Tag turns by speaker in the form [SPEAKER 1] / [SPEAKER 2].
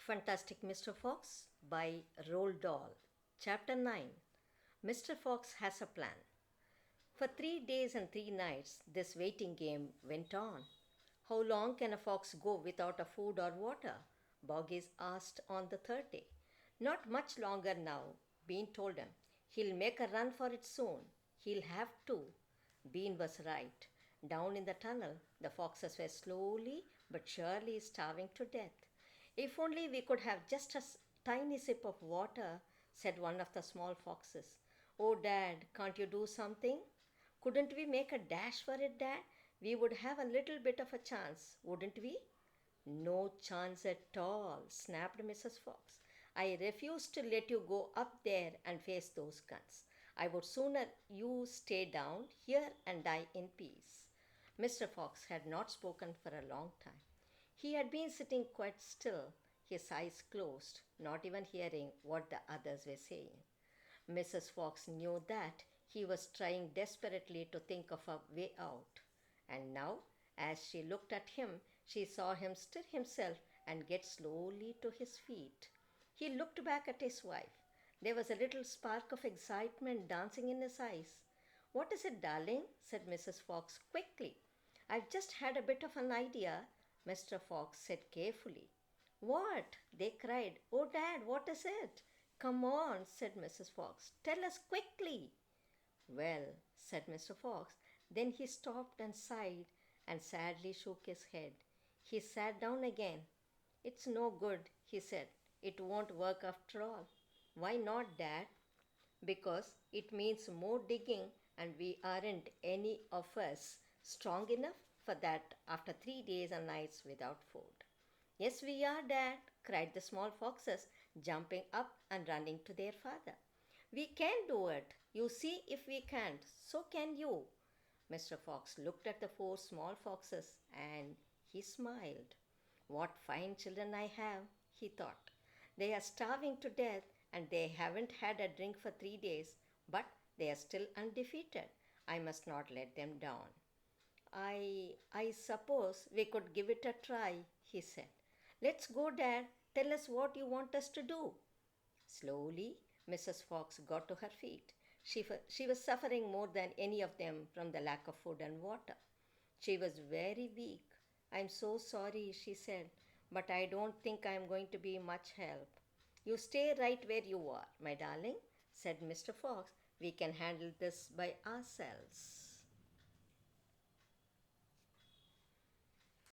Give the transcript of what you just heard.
[SPEAKER 1] Fantastic Mr. Fox by Roald Dahl. Chapter 9. Mr. Fox has a plan. For 3 days and 3 nights, this waiting game went on. How long can a fox go without a food or water? Boggies asked on the third day. Not much longer now, Bean told him. He'll make a run for it soon. He'll have to. Bean was right. Down in the tunnel, the foxes were slowly but surely starving to death. If only we could have just a tiny sip of water, said one of the small foxes. Oh, Dad, can't you do something? Couldn't we make a dash for it, Dad? We would have a little bit of a chance, wouldn't we? No chance at all, snapped Mrs. Fox. I refuse to let you go up there and face those guns. I would sooner you stay down here and die in peace. Mr. Fox had not spoken for a long time. He had been sitting quite still, his eyes closed, not even hearing what the others were saying. Mrs. Fox knew that he was trying desperately to think of a way out. And now, as she looked at him, she saw him stir himself and get slowly to his feet. He looked back at his wife. There was a little spark of excitement dancing in his eyes. What is it, darling? Said Mrs. Fox quickly. I've just had a bit of an idea, Mr. Fox said carefully. What? They cried. Oh, Dad, what is it? Come on, said Mrs. Fox. Tell us quickly. Well, said Mr. Fox. Then he stopped and sighed and sadly shook his head. He sat down again. It's no good, he said. It won't work after all. Why not, Dad? Because it means more digging, and we aren't any of us strong enough for that after 3 days and nights without food. Yes, we are, Dad, cried the small foxes, jumping up and running to their father. We can do it. You see if we can't. So can you. Mr. Fox looked at the four small foxes and he smiled. What fine children I have, he thought. They are starving to death and they haven't had a drink for 3 days, but they are still undefeated. I must not let them down. I suppose we could give it a try, he said. Let's go, Dad. Tell us what you want us to do. Slowly, Mrs. Fox got to her feet. She was suffering more than any of them from the lack of food and water. She was very weak. I'm so sorry, she said, but I don't think I'm going to be much help. You stay right where you are, my darling, said Mr. Fox. We can handle this by ourselves.